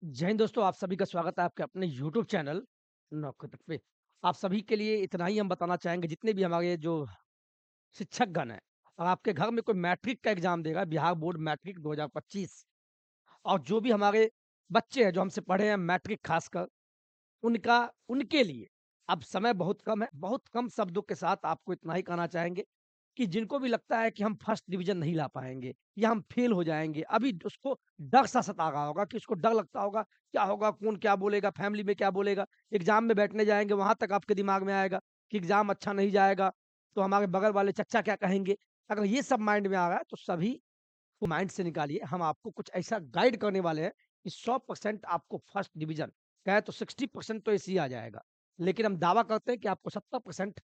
जय हिंद दोस्तों, आप सभी का स्वागत है आपके अपने यूट्यूब चैनल नौकरी तक पे। आप सभी के लिए इतना ही हम बताना चाहेंगे जितने भी हमारे जो शिक्षकगण हैं, और आपके घर में कोई मैट्रिक का एग्ज़ाम देगा, बिहार बोर्ड मैट्रिक 2025, और जो भी हमारे बच्चे हैं जो हमसे पढ़े हैं मैट्रिक खासकर, उनका उनके लिए अब समय बहुत कम है, बहुत कम शब्दों के साथ आपको इतना ही कहना चाहेंगे कि जिनको भी लगता है कि हम फर्स्ट डिवीज़न नहीं ला पाएँगे या हम फेल हो जाएँगे, अभी उसको डर सा सता रहा होगा कि उसको डर लगता होगा, क्या होगा, कौन क्या बोलेगा, फैमिली में क्या बोलेगा? एग्ज़ाम में बैठने जाएँगे, वहाँ तक आपके दिमाग में आएगा कि एग्ज़ाम अच्छा नहीं जाएगा, तो हमारे बगल वाले चच्चा क्या कहेंगे? अगर ये सब माइंड में आ रहा है, तो सभी को माइंड से निकालिए। हम आपको कुछ ऐसा गाइड करने वाले हैं कि 100% आपको फर्स्ट डिवीज़न, कहे तो 60% तो ऐसे ही आ जाएगा। लेकिन हम दावा करते हैं कि आपको 70%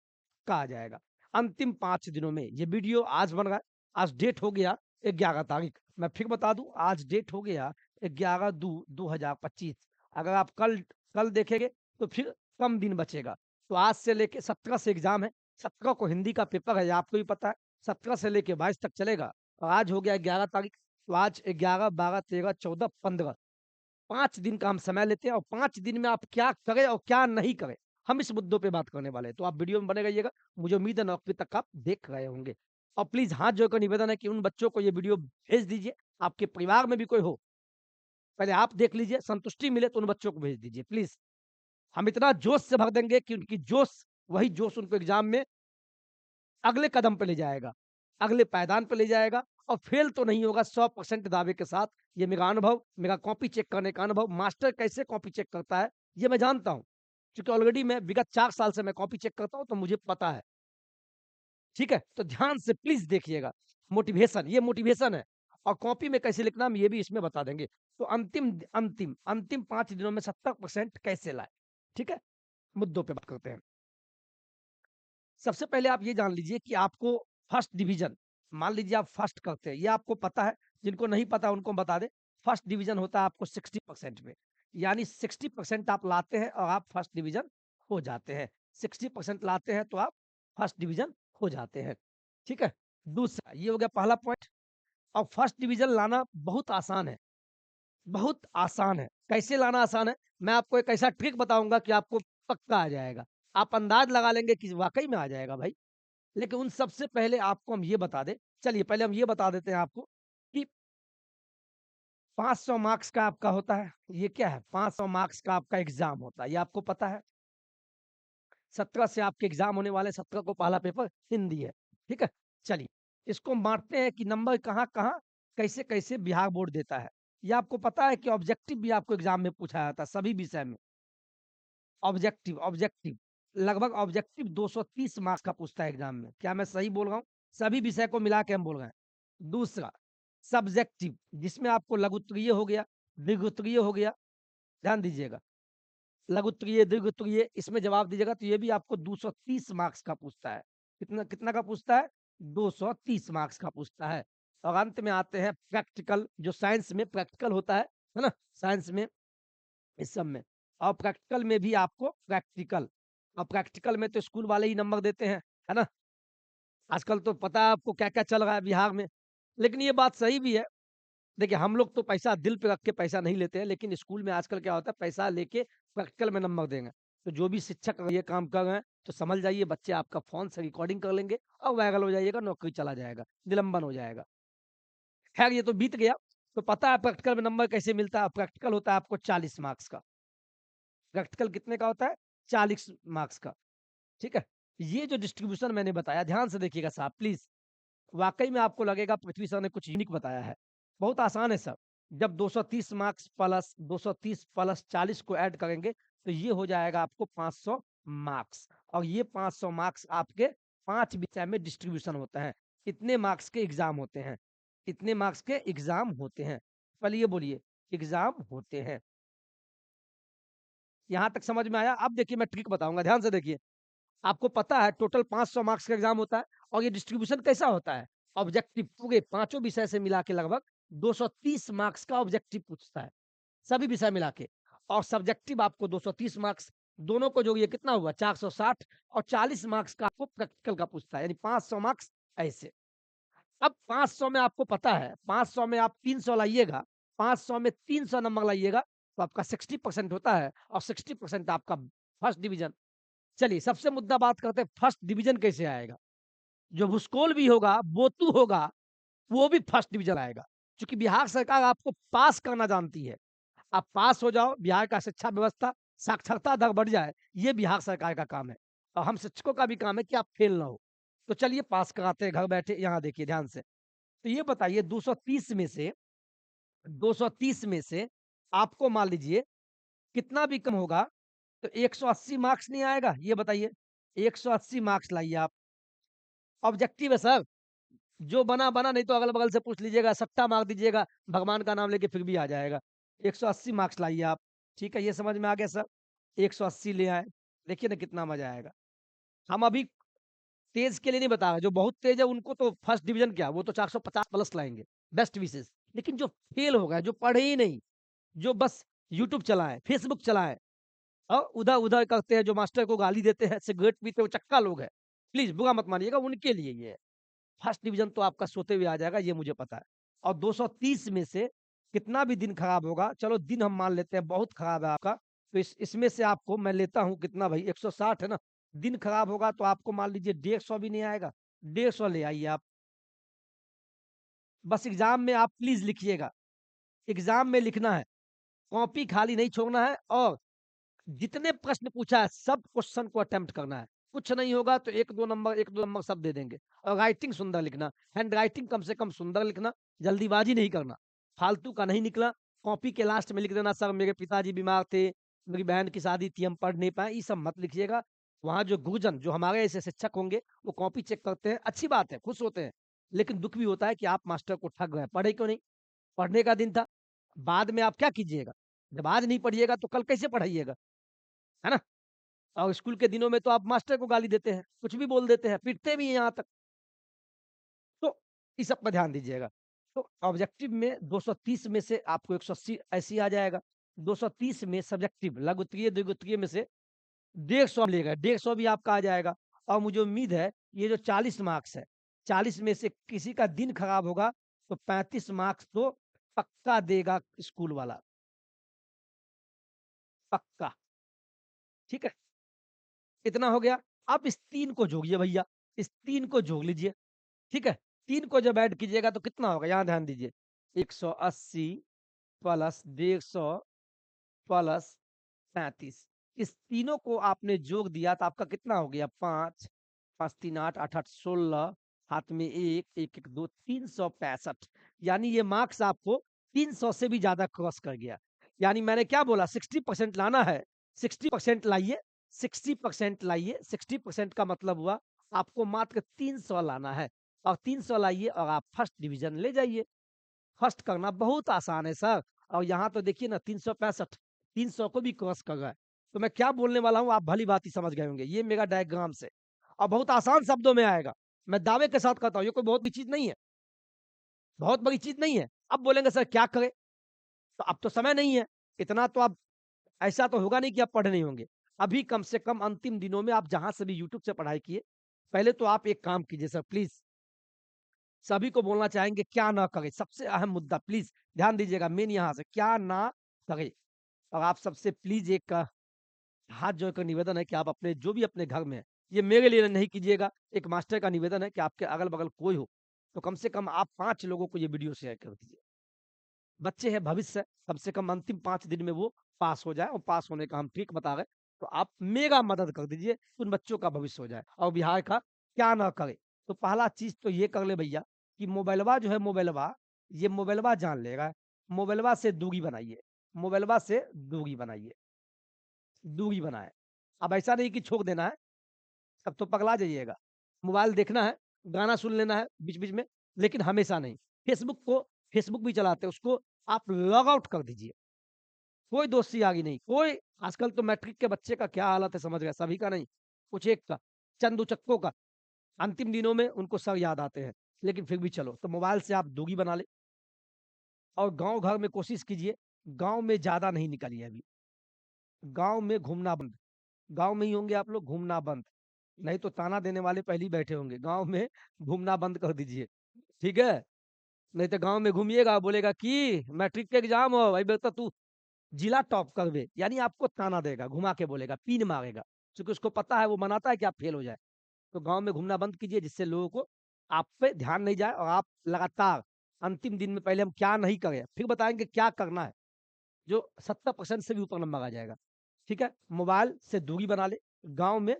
का आ जाएगा। अंतिम 5 दिनों में ये वीडियो आज बन रहा है। आज डेट हो गया 11 तारीख। मैं फिर बता दूँ, आज डेट हो गया 11/2/2025। अगर आप कल कल देखेंगे तो फिर कम दिन बचेगा। तो आज से लेके 17 से एग्ज़ाम है। 17 को हिंदी का पेपर है, ये आपको भी पता है। 17 से लेके 22 तक चलेगा। और आज हो गया 11 तारीख, तो आज 11, 12, 13, 14, 15, 5 दिन का हम समय लेते हैं, और 5 दिन में आप क्या करें और क्या नहीं करें, हम इस मुद्दों पे बात करने वाले हैं। तो आप वीडियो में बने रहिएगा। मुझे उम्मीद है नौकरी तक आप देख रहे होंगे। और प्लीज़ हाथ जोड़कर निवेदन है कि उन बच्चों को ये वीडियो भेज दीजिए, आपके परिवार में भी कोई हो, पहले आप देख लीजिए, संतुष्टि मिले तो उन बच्चों को भेज दीजिए प्लीज़। हम इतना जोश से भर देंगे कि उनकी जोश, वही जोश उनको एग्ज़ाम में अगले कदम पे ले जाएगा, अगले पायदान पे ले जाएगा, और फेल तो नहीं होगा 100% दावे के साथ। ये मेरा अनुभव, मेरा कॉपी चेक करने का अनुभव, मास्टर कैसे कॉपी चेक करता है, ये मैं जानता हूँ। क्योंकि ऑलरेडी मैं विगत 4 साल से मैं कॉपी चेक करता हूँ, तो मुझे पता है। ठीक है? तो ध्यान से प्लीज़ देखिएगा। मोटिवेशन, ये मोटिवेशन है, और कॉपी में कैसे लिखना हम ये भी इसमें बता देंगे। तो अंतिम 5 दिनों में 70% कैसे लाएँ? ठीक है? मुद्दों पे बात करते हैं। सबसे पहले आप ये जान लीजिए कि आपको फर्स्ट डिवीज़न, मान लीजिए आप फर्स्ट करते हैं, ये आपको पता है, जिनको नहीं पता उनको हम बता दें, फर्स्ट डिवीज़न होता है आपको 60% में, यानी 60% आप लाते हैं और आप फर्स्ट डिवीज़न हो जाते हैं। 60% लाते हैं तो आप फर्स्ट डिवीज़न हो जाते हैं, ठीक है? दूसरा, ये हो गया पहला पॉइंट। और फर्स्ट डिवीज़न लाना बहुत आसान है, बहुत आसान है। कैसे लाना आसान है? मैं आपको एक ऐसा ट्रिक बताऊँगा कि आपको पक्का आ जाएगा। आप अंदाज़ लगा लेंगे कि वाक़ई में आ जाएगा भाई। लेकिन उन सबसे पहले आपको हम ये बता दें, चलिए पहले हम ये बता देते हैं आपको कि 500 मार्क्स का आपका होता है। ये क्या है? 500 मार्क्स का आपका एग्ज़ाम होता है, ये आपको पता है। 17 से आपके एग्ज़ाम होने वाले हैं, 17 को पहला पेपर हिंदी है, ठीक है? चलिए, इसको बाँटते हैं कि नंबर कहाँ-कहाँ, कैसे-कैसे बिहार बोर्ड देता है। ये आपको पता है कि ऑब्जेक्टिव भी आपको एग्ज़ाम में पूछा जाता है, सभी विषय में। ऑब्जेक्टिव लगभग ऑब्जेक्टिव 230 मार्क्स का पूछता है एग्जाम में। क्या मैं सही बोल रहा हूँ? सभी विषय को मिला के हम बोल रहे हैं। दूसरा, सब्जेक्टिव, जिसमें आपको लघु उत्तरीय हो गया, दीर्घ उत्तरीय हो गया, ध्यान दीजिएगा। लघु उत्तरीय, दीर्घ उत्तरीय, इसमें जवाब दीजिएगा तो ये भी आपको 230 मार्क्स का पूछता है। कितना कितना का पूछता है? 230 मार्क्स का पूछता है। और अंत में आते हैं प्रैक्टिकल, जो साइंस में प्रैक्टिकल होता है ना? साइंस में, इस सब में। और प्रैक्टिकल में भी आपको प्रैक्टिकल में तो स्कूल वाले ही नंबर देते हैं, है ना? आजकल तो पता है आपको क्या-क्या चल रहा है बिहार में। लेकिन ये बात सही भी है। देखिए, हम लोग तो पैसा दिल पे रख के पैसा नहीं लेते हैं, लेकिन स्कूल में आजकल क्या होता है, पैसा लेके प्रैक्टिकल में नंबर देंगे। तो जो भी शिक्षक ये काम कर रहे हैं, तो समझ जाइए बच्चे आपका फ़ोन से रिकॉर्डिंग कर लेंगे और वायरल हो जाइएगा, नौकरी चला जाएगा, निलंबन हो जाएगा। खैर ये तो बीत गया। तो पता है प्रैक्टिकल में नंबर कैसे मिलता है? प्रैक्टिकल होता है आपको 40 मार्क्स का। प्रैक्टिकल कितने का होता है? 40 मार्क्स का, ठीक है? ये जो डिस्ट्रीब्यूशन मैंने बताया, ध्यान से देखिएगा साहब प्लीज़। वाक़ई में आपको लगेगा पृथ्वी सर ने कुछ यूनिक बताया है। बहुत आसान है सर। जब 230 मार्क्स प्लस 230 प्लस 40 को ऐड करेंगे, तो ये हो जाएगा आपको 500 मार्क्स, और ये 500 मार्क्स आपके 5 विषय में डिस्ट्रीब्यूशन होता है। इतने मार्क्स के एग्ज़ाम होते हैं, इतने मार्क्स के एग्ज़ाम होते हैं। पहले ये बोलिए, एग्ज़ाम होते हैं। यहाँ तक समझ में आया? अब देखिए मैं ट्रिक बताऊँगा, ध्यान से देखिए। आपको पता है टोटल 500 मार्क्स का एग्ज़ाम होता है, और ये डिस्ट्रीब्यूशन कैसा होता है? ऑब्जेक्टिव पूरे पाँचों विषय से मिला के लगभग 230 मार्क्स का ऑब्जेक्टिव पूछता है, सभी विषय मिला के। और सब्जेक्टिव आपको 230 मार्क्स, दोनों को जोड़िए कितना हुआ? 460, और 40 मार्क्स का आपको प्रैक्टिकल का पूछता है, यानी 500 मार्क्स ऐसे। अब 500 में आपको पता है, 500 में आप 300 लाइएगा, 500 में 300 नंबर लाइएगा, तो आपका 60% होता है और 60% आपका फर्स्ट डिवीज़न। चलिए सबसे मुद्दा बात करते हैं फर्स्ट डिवीज़न कैसे आएगा? जो भूसकोल भी होगा, बोतू होगा, वो भी फर्स्ट डिवीज़न आएगा। चूँकि बिहार सरकार आपको पास करना जानती है। आप पास हो जाओ, बिहार का शिक्षा व्यवस्था, साक्षरता दर बढ़ जाए, ये बिहार सरकार का काम है। और हम शिक्षकों का भी काम है कि आप फेल ना हो। तो चलिए पास कराते हैं घर बैठे, यहाँ देखिए ध्यान से। तो ये बताइए 230 में से आपको मान लीजिए कितना भी कम होगा, तो 180 मार्क्स नहीं आएगा? ये बताइए। 180 मार्क्स लाइए आप। ऑब्जेक्टिव है सर। जो बना, बना नहीं तो अगल-बगल से पूछ लीजिएगा, सट्टा मार दीजिएगा, भगवान का नाम लेके फिर भी आ जाएगा। 180 मार्क्स लाइए आप, ठीक है? ये समझ में आ गया सर? 180 ले आए, देखिए ना कितना मज़ा आएगा। हम अभी तेज़ के लिए नहीं बता रहे, जो बहुत तेज़ है उनको तो फर्स्ट डिवीज़न क्या, वो तो 450 प्लस लाएँगे, बेस्ट विशेज़। लेकिन जो फेल हो गए, जो पढ़े ही नहीं, जो बस यूट्यूब चलाएँ, फेसबुक चलाएँ और उधर-उधर करते हैं, जो मास्टर को गाली देते हैं, सिगरेट पीते हुए चक्का लोग हैं, प्लीज़ बुरा मत मानिएगा, उनके लिए ये है। फर्स्ट डिवीज़न तो आपका सोते हुए आ जाएगा, ये मुझे पता है। और 230 में से कितना भी दिन खराब होगा, चलो दिन हम मान लेते हैं बहुत खराब है आपका, तो इसमें से आपको मैं लेता हूँ कितना भाई 160 है ना, दिन खराब होगा तो आपको मान लीजिए 150 भी नहीं आएगा, 150 ले आइए आप। बस एग्ज़ाम में आप प्लीज़ लिखिएगा, एग्ज़ाम में लिखना है, कॉपी खाली नहीं छोड़ना है और जितने प्रश्न पूछा है, सब क्वेश्चन को अटेम्प्ट करना है। कुछ नहीं होगा तो 1-2 नंबर सब दे देंगे और राइटिंग सुंदर लिखना, हैंड राइटिंग कम से कम सुंदर लिखना, जल्दीबाजी नहीं करना, फालतू का नहीं निकला, कॉपी के लास्ट में लिख देना सर मेरे पिताजी बीमार थे, मेरी बहन की शादी थी, हम पढ़ नहीं पाए, ये सब मत लिखिएगा। वहाँ जो गुरुजन, जो हमारे ऐसे शिक्षक होंगे, वो कॉपी चेक करते हैं, अच्छी बात है, खुश होते हैं। लेकिन दुःख भी होता है कि आप मास्टर को ठग गए, पढ़े क्यों नहीं? पढ़ने का दिन था, बाद में आप क्या कीजिएगा? जब आज नहीं पढ़िएगा तो कल कैसे पढ़ाइएगा? है ना? और स्कूल के दिनों में तो आप मास्टर को गाली देते हैं, कुछ भी बोल देते हैं, पीटते भी हैं यहाँ तक। तो इस सब पर ध्यान दीजिएगा। तो ऑब्जेक्टिव में 230 में से आपको 180 ऐसे ही आ जाएगा। 230 में सब्जेक्टिव लघु उत्तरीय, दीर्घ उत्तरीय में से 150 मिलेगा, 150 भी आपका आ जाएगा। और मुझे उम्मीद है ये जो 40 मार्क्स है, 40 में से किसी का दिन खराब होगा तो 35 मार्क्स तो पक्का देगा स्कूल वाला, पक्का। ठीक है? इतना हो गया। अब इस 3 को जोड़िए भैया, इस 3 को जोड़ लीजिए। ठीक है? 3 को जब ऐड कीजिएगा तो कितना होगा? यहाँ ध्यान दीजिए। 180 प्लस 150 प्लस 35, इस तीनों को आपने जोड़ दिया तो आपका कितना हो गया? 5, 5 3 8, 8 8 16, हाथ में 1, 1 1 2, 365, यानी ये मार्क्स आपको 300 से भी ज़्यादा क्रॉस कर गया। यानी मैंने क्या बोला 60% लाना है, 60% लाइए, 60% लाइए, 60% का मतलब हुआ आपको मात्र 300 लाना है और 300 लाइए और आप फर्स्ट डिवीज़न ले जाइए। फर्स्ट करना बहुत आसान है सर। और यहाँ तो देखिए ना 365, 300 को भी क्रॉस कर रहा है। तो मैं क्या बोलने वाला हूँ आप भली-भाँति समझ गए होंगे। ये मेरा डायग्राम से और बहुत आसान शब्दों में आएगा। मैं दावे के साथ कहता हूँ ये कोई बहुत बड़ी चीज़ नहीं है, बहुत बड़ी चीज़ नहीं है। अब बोलेंगे सर क्या करें? तो अब तो समय नहीं है। इतना तो अब ऐसा तो होगा नहीं कि आप पढ़ नहीं होंगे। अभी कम से कम अंतिम दिनों में आप जहाँ से भी यूट्यूब से पढ़ाई किए, पहले तो आप एक काम कीजिए सर प्लीज़, सभी को बोलना चाहेंगे क्या ना करें? सबसे अहम मुद्दा प्लीज़ ध्यान दीजिएगा मेन यहाँ से क्या ना करें? और आप सबसे प्लीज़ एक हाथ जोड़कर निवेदन है कि आप अपने जो भी अपने घर में है, ये मेरे लिए नहीं कीजिएगा, एक मास्टर का निवेदन है कि आपके अगल-बगल कोई हो, तो कम से कम आप 5 लोगों को ये वीडियो शेयर कर दीजिए। बच्चे हैं, भविष्य है, कम से कम अंतिम 5 दिन में वो पास हो जाए और पास होने का हम ट्रिक बता रहे हैं, तो आप मेरा मदद कर दीजिए, उन बच्चों का भविष्य हो जाए और बिहार का क्या ना करे। तो पहला चीज़ तो ये कर ले भैया कि मोबाइलवा जो है मोबाइलवा, ये मोबाइलवा जान लेगा, मोबाइलवा से दूरी बनाइए, मोबाइलवा से दूरी बनाइए, दूरी बनाएँ। अब ऐसा नहीं कि छोड़ देना है, तब तो पगला जाइएगा। मोबाइल देखना है, गाना सुन लेना है बीच-बीच में, लेकिन हमेशा नहीं। फेसबुक भी चलाते हैं, उसको आप लॉग आउट कर दीजिए। कोई दोस्ती यारी नहीं, कोई आजकल तो मैट्रिक के बच्चे का क्या हालत है समझ गए, सभी का नहीं, कुछ एक का, चंद उचक्कों का। अंतिम दिनों में उनको सर याद आते हैं, लेकिन फिर भी चलो, तो मोबाइल से आप दूरी बना लें और गाँव-घर में कोशिश कीजिए, गाँव में ज़्यादा नहीं निकलिए अभी। गाँव में घूमना बंद, गाँव में ही होंगे आप लोग, घूमना बंद। नहीं तो ताना देने वाले पहले ही बैठे होंगे, गाँव में घूमना बंद कर दीजिए, ठीक है? नहीं तो गाँव में घूमिएगा, बोलेगा कि मैट्रिक के एग्ज़ाम हो, भाई बेटा तू जिला टॉप कर दे, यानी आपको ताना देगा, घुमा के बोलेगा, पीन मारेगा, क्योंकि उसको पता है, वो मनाता है कि आप फेल हो जाए। तो गाँव में घूमना बंद कीजिए, जिससे लोगों को आप पे ध्यान नहीं जाए और आप लगातार अंतिम दिन में पहले हम क्या नहीं करें, फिर बताएँगे क्या करना है, जो 70% से भी ऊपर नंबर आ जाएगा। ठीक है? मोबाइल से दूरी बना ले, गाँव में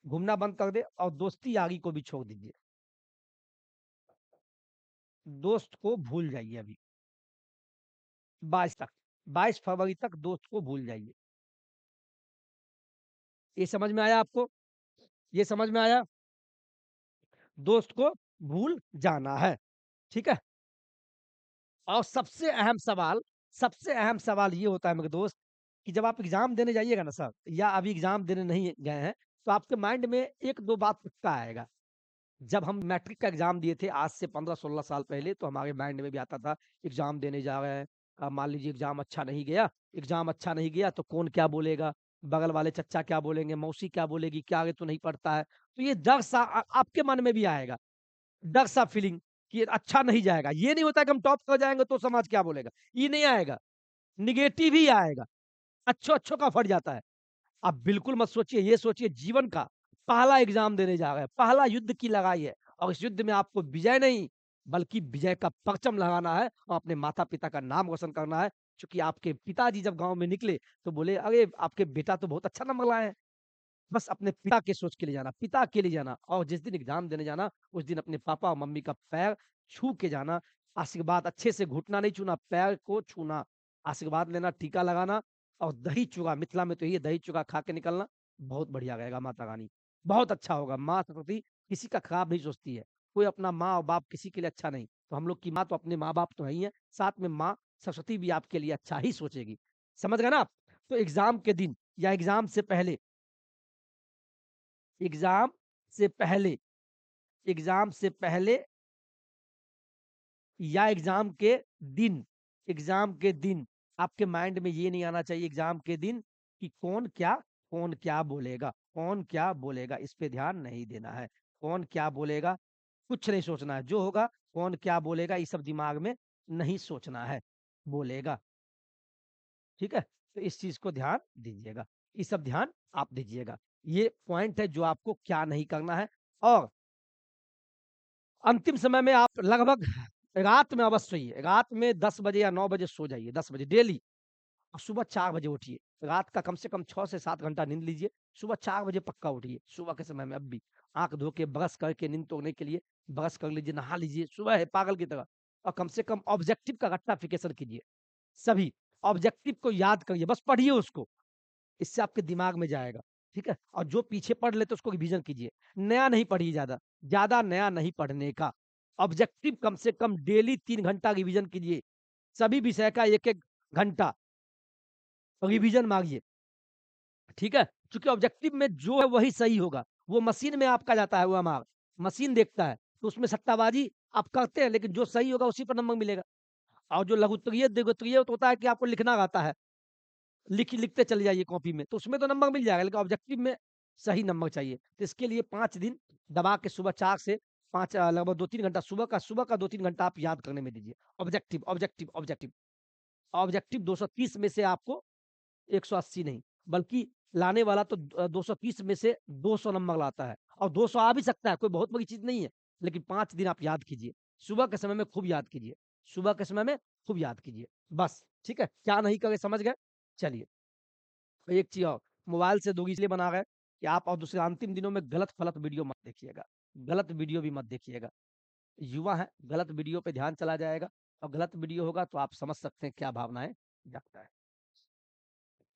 घूमना बंद कर दे और दोस्ती यारी को भी छोड़ दीजिए। दोस्त को भूल जाइए अभी 22 तक, 22 फरवरी तक दोस्त को भूल जाइए। ये समझ में आया आपको? ये समझ में आया? दोस्त को भूल जाना है। ठीक है? और सबसे अहम सवाल ये होता है मेरे दोस्त, कि जब आप एग्ज़ाम देने जाइएगा ना सर, या अभी एग्ज़ाम देने नहीं गए हैं, तो आपके माइंड में 1-2 बात पक्का आएगा। जब हम मैट्रिक का एग्ज़ाम दिए थे आज से 15-16 साल पहले, तो हमारे माइंड में भी आता था, एग्ज़ाम देने जा रहे हैं, मान लीजिए एग्ज़ाम अच्छा नहीं गया तो कौन क्या बोलेगा? बगल वाले चच्चा क्या बोलेंगे? मौसी क्या बोलेगी? क्या रे तू नहीं पढ़ता है? तो ये डर सा आपके मन में भी आएगा। डर सा फीलिंग कि ये अच्छा नहीं जाएगा। ये नहीं होता कि हम टॉप कर जाएँगे तो समाज क्या बोलेगा? ये नहीं आएगा, नेगेटिव ही आएगा। अच्छों-अच्छों का फट जाता है। आप बिल्कुल मत सोचिए, ये सोचिए जीवन का पहला एग्ज़ाम देने जा रहे हैं, पहला युद्ध की लड़ाई है और इस युद्ध में आपको विजय नहीं, बल्कि विजय का परचम लगाना है और अपने माता-पिता का नाम रोशन करना है। चूँकि आपके पिताजी जब गाँव में निकले, तो बोले, "अरे! आपके बेटा तो बहुत अच्छा नंबर लाए हैं।" बस अपने पिता के सोच के लिए जाना, पिता के लिए जाना और जिस दिन एग्ज़ाम देने जाना, उस दिन अपने पापा और मम्मी का पैर छू के जाना। आशीर्वाद अच्छे से घुटना नहीं छूना, पैर को छूना, आशीर्वाद लेना, टीका लगाना और दही-चूड़ा, मिथिला में तो ये दही-चूड़ा खा के निकलना, बहुत बढ़िया रहेगा माता रानी। बहुत अच्छा होगा, माँ सरस्वती किसी का खराब नहीं सोचती है। कोई अपना माँ और बाप किसी के लिए अच्छा नहीं, तो हम लोग की माँ तो अपने माँ-बाप तो हैं ही हैं, साथ में माँ सरस्वती भी आपके लिए अच्छा ही सोचेगी। समझ गए ना आप? तो एग्ज़ाम के दिन या एग्ज़ाम से पहले एग्ज़ाम से पहले या दिन एग्ज़ाम के दिन आपके माइंड में ये नहीं आना चाहिए एग्ज़ाम के दिन कि कौन क्या बोलेगा, कौन क्या बोलेगा, इस पे ध्यान नहीं देना है। कौन क्या बोलेगा, कुछ नहीं सोचना है। जो होगा कौन क्या बोलेगा, ये सब दिमाग में नहीं सोचना है, बोलेगा। ठीक है? तो इस चीज़ को ध्यान दीजिएगा। ये सब ध्यान आप दीजिएगा। ये पॉइंट है जो आपको क्या नहीं करना है और अंतिम समय में आप लगभग रात में अवश्य सोइए। रात में 10 बजे या 9 बजे सो जाइए, 10 बजे डेली और सुबह 4 बजे उठिए। रात का कम से कम 6 से 7 घंटा नींद लीजिए। सुबह 4 बजे पक्का उठिए, सुबह के समय में अब भी। आँख धो के ब्रश करके नींद तोड़ने के लिए ब्रश कर लीजिए, नहा लीजिए, सुबह है पागल की तरह और कम से कम ऑब्जेक्टिव का रट्टाफिकेशन कीजिए। सभी ऑब्जेक्टिव को याद करिए, बस पढ़िए उसको। इससे आपके दिमाग में जाएगा, ठीक है? और जो पीछे पढ़ लेते उसको रिवीज़न कीजिए। नया नहीं पढ़िए ज़्यादा, ज़्यादा नया नहीं पढ़ने का। ऑब्जेक्टिव कम से कम डेली 3 घंटा रिवीज़न कीजिए। सभी विषय का 1-1 घंटा रिवीज़न मारिए, ठीक है? चूँकि ऑब्जेक्टिव में जो है वही सही होगा। वो मशीन में आपका जाता है OMR, मशीन देखता है, तो उसमें सट्टाबाज़ी आप करते हैं लेकिन जो सही होगा उसी पर नंबर मिलेगा। और जो लघुत्तरीय, दीर्घोत्तरीय तो होता है कि आपको लिखना आता है। लिखते चले जाइए कॉपी में, तो उसमें तो नंबर मिल जाएगा, लेकिन ऑब्जेक्टिव में सही नंबर चाहिए। तो इसके लिए 5 दिन दबा के सुबह 4 से 5 लगभग 2-3 घंटा सुबह का 2-3 घंटा आप याद करने में दीजिए। Objective, objective, objective. ऑब्जेक्टिव 230 में से आपको 180 नहीं, बल्कि लाने वाला तो 230 में से 200 नंबर लाता है और 200 आ भी सकता है, कोई बहुत बड़ी चीज़ नहीं है। लेकिन 5 दिन आप याद कीजिए। सुबह के समय में खूब याद कीजिए। सुबह के समय में खूब याद कीजिए। बस, ठीक है? क्या नहीं करे समझ गए? चलिए। एक चीज़ और, मोबाइल से दूरी इसलिए बना रहे हैं कि आप और दूसरे अंतिम दिनों में गलत-फलत वीडियो मत देखिएगा। गलत वीडियो भी मत देखिएगा। युवा हैं, गलत वीडियो पे ध्यान चला जाएगा और गलत वीडियो होगा तो आप समझ सकते हैं क्या भावनाएँ जगता है।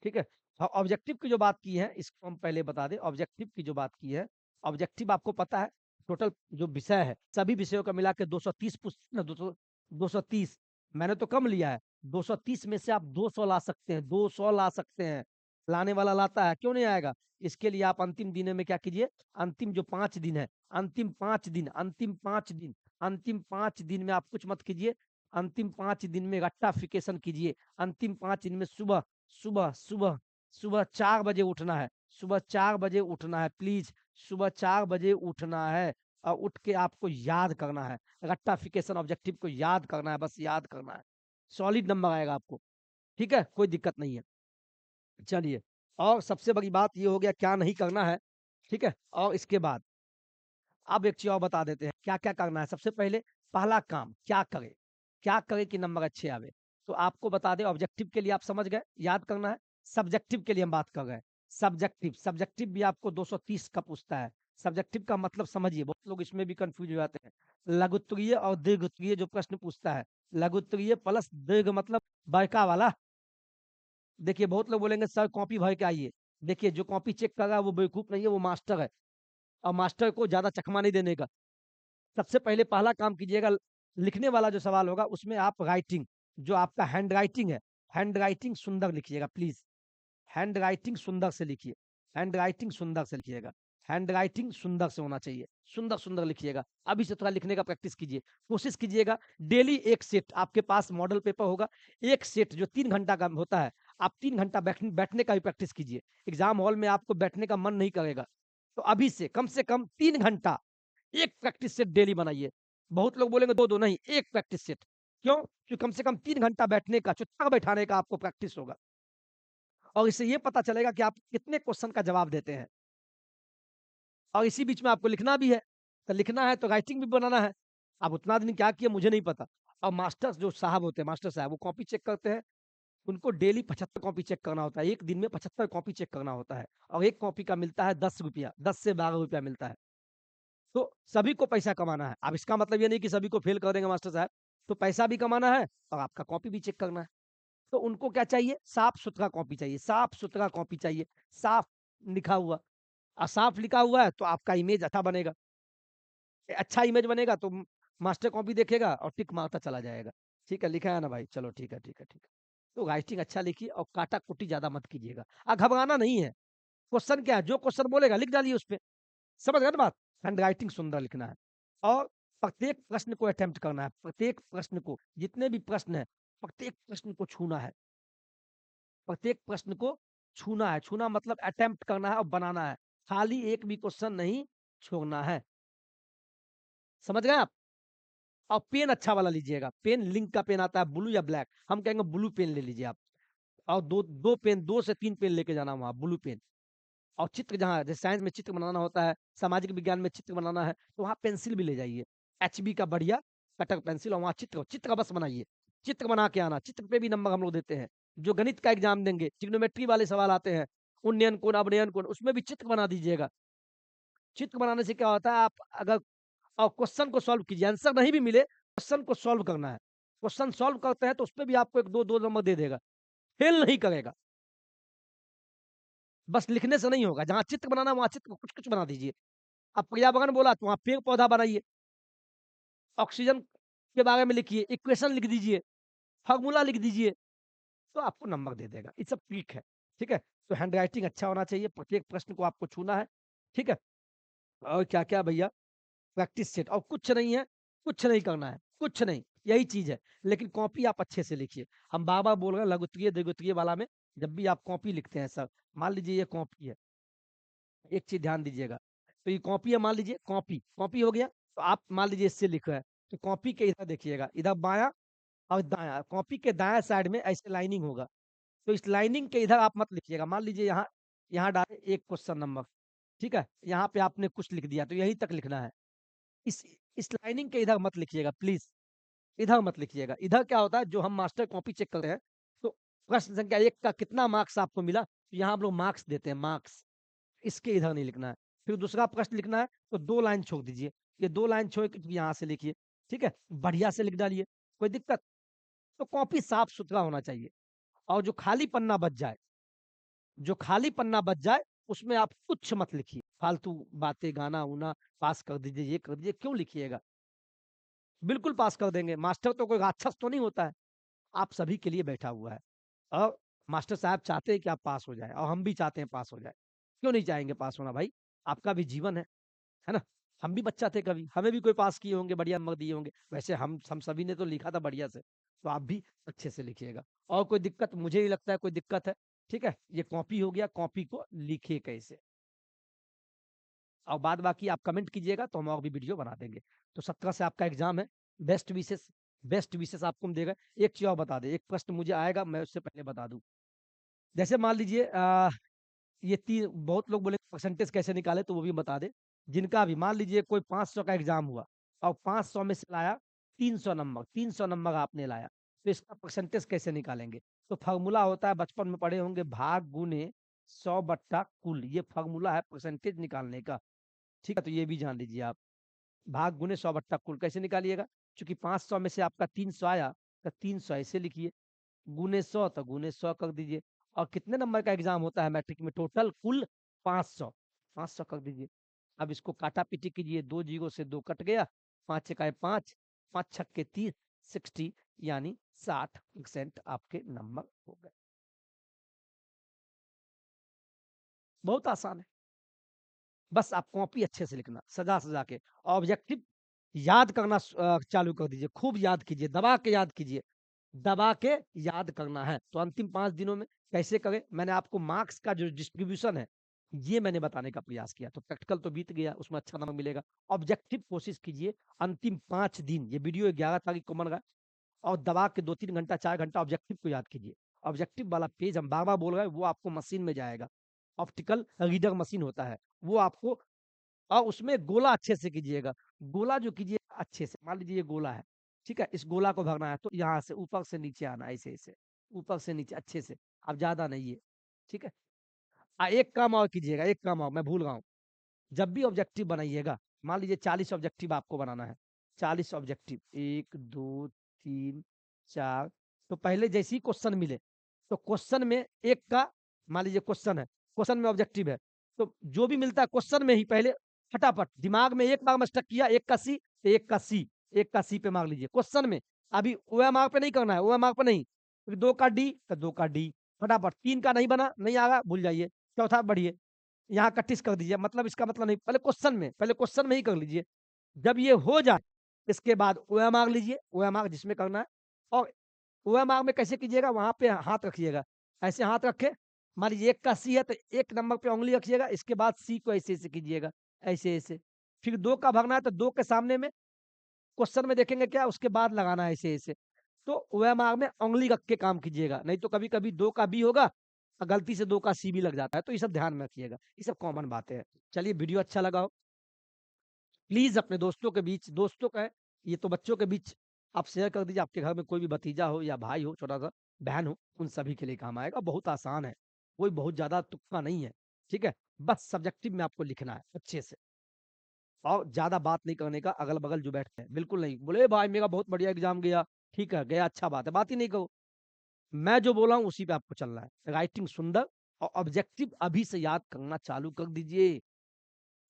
ठीक है? ऑब्जेक्टिव की जो बात की है, इसको हम पहले बता दें, ऑब्जेक्टिव की जो बात की है, ऑब्जेक्टिव आपको पता है, टोटल जो विषय है, सभी विषयों का मिला के 230 ना 230 मैंने तो कम लिया है, 230 में से आप 200 ला सकते हैं, 200 ला सकते हैं। लाने वाला लाता है, क्यों नहीं आएगा? इसके लिए आप अंतिम दिनों में क्या कीजिए, अंतिम जो 5 दिन है, अंतिम 5 दिन में आप कुछ मत कीजिए, अंतिम 5 दिन में रट्टाफिकेशन कीजिए। अंतिम 5 दिन में सुबह सुबह सुबह सुबह 4 बजे उठना है, सुबह 4 बजे उठना है प्लीज़, सुबह 4 बजे उठना है और उठ के आपको याद करना है। रट्टाफिकेशन ऑब्जेक्टिव को याद करना है, बस याद करना है। सॉलिड नंबर आएगा आपको। ठीक है? कोई दिक्कत नहीं है। चलिए, और सबसे बड़ी बात ये हो गया क्या नहीं करना है, ठीक है? और इसके बाद अब एक चीज़ और बता देते हैं, क्या-क्या करना है। सबसे पहले पहला काम क्या करें? क्या करें कि नंबर अच्छे आवे? तो आपको बता दें ऑब्जेक्टिव के लिए आप समझ गए, याद करना है। सब्जेक्टिव के लिए हम बात कर रहे हैं। सब्जेक्टिव भी आपको 230 का पूछता है। सब्जेक्टिव का मतलब समझिए, बहुत लोग इसमें भी कन्फ्यूज़ हो जाते हैं। लघुत्तरीय और दीर्घोत्तरीय जो प्रश्न पूछता है, लघुत्तरीय प्लस दीर्घ मतलब बड़का वाला। देखिए बहुत लोग बोलेंगे सर कॉपी भर के आइए। देखिए जो कॉपी चेक कर रहा है वो बेवकूफ़ नहीं है, वो मास्टर है और मास्टर को ज़्यादा चकमा नहीं देने का। सबसे पहले पहला काम कीजिएगा लिखने वाला जो सवाल होगा उसमें आप राइटिंग जो आपका हैंडराइटिंग है, हैंडराइटिंग सुंदर लिखिएगा प्लीज़। हैंडराइटिंग सुंदर से लिखिए, हैंडराइटिंग सुंदर से लिखिएगा, हैंडराइटिंग सुंदर से होना चाहिए, सुंदर-सुंदर लिखिएगा। अभी से थोड़ा लिखने का प्रैक्टिस कीजिए। कोशिश कीजिएगा डेली 1 सेट आपके पास मॉडल पेपर होगा, 1 सेट जो 3 घंटा का होता है, आप 3 घंटा बैठने का भी प्रैक्टिस कीजिए। एग्ज़ाम हॉल में आपको बैठने का मन नहीं करेगा, तो अभी से कम 3 घंटा 1 प्रैक्टिस सेट डेली बनाइए। बहुत लोग बोलेंगे 2-2 नहीं, 1 प्रैक्टिस सेट। क्यों? कि कम से कम 3 घंटा बैठने का, चुपचाप बैठाने का आपको प्रैक्टिस होगा। और इससे ये पता चलेगा कि आप कितने क्वेश्चन का जवाब देते हैं और इसी बीच में आपको लिखना भी है। तो लिखना है तो राइटिंग भी बनाना है। अब उतना दिन क्या किया मुझे नहीं पता। और मास्टर्स जो साहब होते हैं, मास्टर साहब वो कॉपी चेक करते हैं। उनको डेली 75 कॉपी चेक करना होता है। 1 दिन में 75 कॉपी चेक करना होता है और 1 कॉपी का मिलता है ₹10 10 से ₹12 मिलता है। तो सभी को पैसा कमाना है। अब इसका मतलब ये नहीं कि सभी को फेल कर देंगे मास्टर साहब। तो पैसा भी कमाना है और आपका कॉपी भी चेक करना है। तो उनको क्या चाहिए? साफ-सुथरा कॉपी चाहिए, साफ-सुथरा कॉपी चाहिए, साफ लिखा हुआ। साफ लिखा हुआ है तो आपका इमेज अच्छा बनेगा। अच्छा इमेज बनेगा तो मास्टर कॉपी देखेगा और टिक मारता चला जाएगा। ठीक है, लिखा है ना भाई? चलो ठीक है, ठीक है, ठीक है। तो राइटिंग अच्छा लिखिए और काटा-कुटी ज़्यादा मत कीजिएगा। घबराना नहीं है। क्वेश्चन क्या है? जो क्वेश्चन बोलेगा लिख डालिए उसपे। समझ गए ना बात? हैंडराइटिंग सुंदर लिखना है और प्रत्येक प्रश्न को अटेम्प्ट करना है। प्रत्येक प्रश्न को, जितने भी प्रश्न हैं, प्रत्येक प्रश्न को छूना है। प्रत्येक प्रश्न को छूना है। छूना मतलब अटेम्प्ट करना है और बनाना है। खाली एक भी क्वेश्चन नहीं छोड़ना है। समझ गए आप? और पेन अच्छा वाला लीजिएगा। पेन लिंक का पेन आता है ब्लू या ब्लैक। हम कहेंगे ब्लू पेन ले लीजिए आप। और 2 पेन 2 से 3 पेन लेके जाना वहाँ ब्लू पेन। और चित्र जहाँ जैसे साइंस में चित्र बनाना होता है, सामाजिक विज्ञान में चित्र बनाना है, तो वहाँ पेंसिल भी ले जाइए। एचबी का बढ़िया कटर पेंसिल और वहाँ चित्र चित्र बस बनाइए। चित्र बना के आना, चित्र पे भी नंबर हम लोग देते हैं। जो गणित का एग्ज़ाम देंगे, ट्रिग्नोमेट्री वाले सवाल आते हैं, उन्नयन कोण, अवनयन कोण, उसमें भी चित्र बना दीजिएगा। चित्र बनाने से क्या होता है आप अगर और क्वेश्चन को सॉल्व कीजिए, आंसर नहीं भी मिले, क्वेश्चन को सॉल्व करना है। क्वेश्चन सॉल्व करते हैं तो उसपे भी आपको 1 2 नंबर दे देगा, फेल नहीं करेगा। बस लिखने से नहीं होगा, जहाँ चित्र बनाना है वहाँ चित्र कुछ-कुछ बना दीजिए। अब पर्यावरण बोला तो वहाँ पेड़-पौधा बनाइए, ऑक्सीजन के बारे में लिखिए, इक्वेशन लिख दीजिए, फ़ॉर्मूला लिख दीजिए, तो आपको नंबर दे देगा। ये सब ट्रिक है, ठीक है? तो हैंडराइटिंग अच्छा होना चाहिए, प्रत्येक प्रश्न को आपको छूना है, ठीक है? और क्या-क्या भैया प्रैक्टिस सेट और कुछ नहीं है, कुछ नहीं करना है, कुछ नहीं, यही चीज़ है। लेकिन कॉपी आप अच्छे से लिखिए। हम बार-बार बोल रहे हैं लघुत्तरीय, दीर्घितरीय वाला में जब भी आप कॉपी लिखते हैं सर, मान लीजिए ये कॉपी है, एक चीज़ ध्यान दीजिएगा। तो ये कॉपी है मान लीजिए कॉपी, कॉपी हो गया, तो आप मान लीजिए इससे लिख रहे हैं, तो कॉपी के इधर देखिएगा, इधर बायाँ और दायाँ, कॉपी के दायाँ साइड में ऐसे लाइनिंग होगा। तो इस लाइनिंग के इधर आप मत लिखिएगा। मान लीजिए यहाँ यहाँ डाले 1 क्वेश्चन नंबर, ठीक है? यहाँ पे आपने कुछ लिख दिया, तो यहीं तक लिखना है। इस इस लाइनिंग के इधर मत लिखिएगा प्लीज़, इधर मत लिखिएगा। इधर क्या होता है जो हम मास्टर कॉपी चेक कर रहे हैं, तो प्रश्न संख्या 1 का कितना मार्क्स आपको मिला? तो यहाँ हम लोग मार्क्स देते हैं, मार्क्स। इसके इधर नहीं लिखना है। फिर दूसरा प्रश्न लिखना है, तो 2 लाइन छोड़ दीजिए। ये 2 लाइन छोड़ के यहाँ से लिखिए, ठीक है? बढ़िया से लिख डालिए, कोई दिक्कत? तो कॉपी साफ-सुथरा होना चाहिए और जो खाली पन्ना बच जाए, उसमें आप कुछ मत लिखिए। फालतू बातें, गाना-वाना पास कर दीजिए, ये कर दीजिए, क्यों लिखिएगा? बिल्कुल पास कर देंगे, मास्टर तो कोई राक्षस तो नहीं होता है, आप सभी के लिए बैठा हुआ है और मास्टर साहब चाहते हैं कि आप पास हो जाएँ और हम भी चाहते हैं पास हो जाएँ। क्यों नहीं चाहेंगे पास होना भाई? आपका भी जीवन है ना? हम भी बच्चा थे कभी, हमें भी कोई पास किए होंगे, बढ़िया नंबर दिए होंगे। वैसे हम सभी ने तो लिखा था बढ़िया से, तो आप भी अच्छे से लिखिएगा। और कोई दिक्कत मुझे नहीं लगता है कोई दिक्कत है, ठीक है? ये कॉपी हो गया, कॉपी को लिखिए कैसे और बाद बाकी आप कमेंट कीजिएगा तो हम और भी वीडियो बना देंगे। तो 17 से आपका एग्ज़ाम है, बेस्ट विशेस बेस्ट विशेस आपको हम दे रहे हैं। एक चीज़ और बता दें, एक प्रश्न मुझे आएगा, मैं उससे पहले बता दूँ। जैसे मान लीजिए ये ती बहुत लोग बोले परसेंटेज कैसे निकालें, तो वो भी बता दें। जिनका भी मान लीजिए कोई 500 का एग्ज़ाम हुआ और 500 में से लाया 300 नंबर, 300 नंबर आपने लाया, तो इसका परसेंटेज कैसे निकालेंगे? तो फ़ॉर्मूला होता है, बचपन में पढ़े होंगे, भाग गुने 100 बट्टा कुल, ये फ़ॉर्मूला है परसेंटेज निकालने का। ठीक है? तो ये भी जान लीजिए आप। भाग गुने 100 बट्टा कुल कैसे निकालिएगा? चूँकि 500 में से आपका 300 आया, तो 300 ऐसे लिखिए, गुने 100 तो गुने 100 कर दीजिए। और कितने नंबर का एग्ज़ाम होता है मैट्रिक में? टोटल कुल 500, 500 कर दीजिए। अब इसको काटा-पीटी कीजिए, 2 जीरो से 2 कट गया, 5 एकाए 5, 5 छक्के 30, 60 यानी 60% आपके नंबर हो गए। बहुत आसान है। बस आप कॉपी अच्छे से लिखना, सजा-सजा के। ऑब्जेक्टिव याद करना चालू कर दीजिए, खूब याद कीजिए, दबा के याद कीजिए। दबा के याद करना है, तो अंतिम 5 दिनों में कैसे करें? मैंने आपको मार्क्स का जो डिस्ट्रीब्यूशन है, ये मैंने बताने का प्रयास किया। तो प्रैक्टिकल तो बीत गया, उसमें अच्छा नंबर मिलेगा। ऑब्जेक्टिव कोशिश कीजिए अंतिम 5 दिन, ये वीडियो 11 तारीख को बन रहा है, और दबा के 2-3 घंटा, 4 घंटा ऑब्जेक्टिव को याद कीजिए। ऑब्जेक्टिव वाला पेज हम बार-बार बोल रहे हैं, वो आपको मशीन में जाएगा। ऑप्टिकल रीडर मशीन होता है, वो आपको, और उसमें गोला अच्छे से कीजिएगा। गोला जो कीजिए अच्छे से, मान लीजिए ये गोला है, ठीक है? इस गोला को भरना है, तो यहाँ से ऊपर से नीचे आना, ऐसे-ऐसे, ऊपर से नीचे अच्छे से, अब ज़्यादा नहीं है, ठीक है? एक काम और कीजिएगा, एक काम और मैं भूल रहा हूँ। जब भी ऑब्जेक्टिव बनाइएगा, मान लीजिए 40 ऑब्जेक्टिव आपको बनाना है, 40 ऑब्जेक्टिव 1, 2, 3, 4, तो पहले जैसे ही क्वेश्चन मिले, तो क्वेश्चन में एक का, मान लीजिए क्वेश्चन है, क्वेश्चन में ऑब्जेक्टिव है, तो जो भी मिलता है क्वेश्चन में ही पहले फटाफट दिमाग में एक बार में स्टक किया, एक का सी, तो एक का सी, एक का सी पे मार लीजिए क्वेश्चन में। अभी ओएमआर पे नहीं करना है, ओएमआर पे नहीं, फिर 2 का डी, तो 2 का डी, फटाफट। 3 का नहीं बना, नहीं आ रहा, भूल जाइए, चौथा बढ़िए, यहाँ का टिक कर दीजिए, मतलब इसका मतलब नहीं, पहले क्वेश्चन में ही कर लीजिए। जब ये हो जाए, इसके बाद ओएमआर लीजिए, ओएमआर जिसमें करना है, और ओएमआर में कैसे कीजिएगा, वहाँ पे हाथ रखिएगा, ऐसे हाथ रखे, मान लीजिए 1 का सी है, तो 1 नंबर पे उँगली रखिएगा, इसके बाद सी को ऐसे-ऐसे कीजिएगा, ऐसे-ऐसे। फिर 2 का भरना है, तो 2 के सामने में क्वेश्चन में देखेंगे क्या, उसके बाद लगाना है ऐसे-ऐसे। तो ओएमआर में उँगली रख के काम कीजिएगा, नहीं तो कभी-कभी 2 का बी होगा, गलती से 2 का सी भी लग जाता है, तो ये सब ध्यान में रखिएगा। ये सब कॉमन बातें हैं। चलिए, वीडियो अच्छा लगा हो, प्लीज़ अपने दोस्तों के बीच, दोस्तों का है, ये तो बच्चों के बीच आप शेयर कर दीजिए, आपके घर में कोई भी भतीजा हो या भाई हो, छोटा-सा बहन हो, उन सभी के लिए काम आएगा, बहुत आसान है, कोई बहुत ज़्यादा तुक्का नहीं है, ठीक है? बस सब्जेक्टिव में आपको लिखना है अच्छे से, और ज़्यादा बात नहीं करने का अगल-बगल जो बैठते हैं, बिल्कुल नहीं। बोले, "ए भाई मेरा बहुत बढ़िया एग्ज़ाम गया।" ठीक है, गया अच्छा बात है, बात ही नहीं करो। मैं जो बोला हूँ उसी पे आपको चलना है। राइटिंग सुंदर और ऑब्जेक्टिव अभी से याद करना चालू कर दीजिए,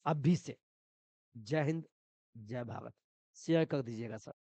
अभी से। जय हिंद, जय भारत। शेयर कर दीजिएगा सब।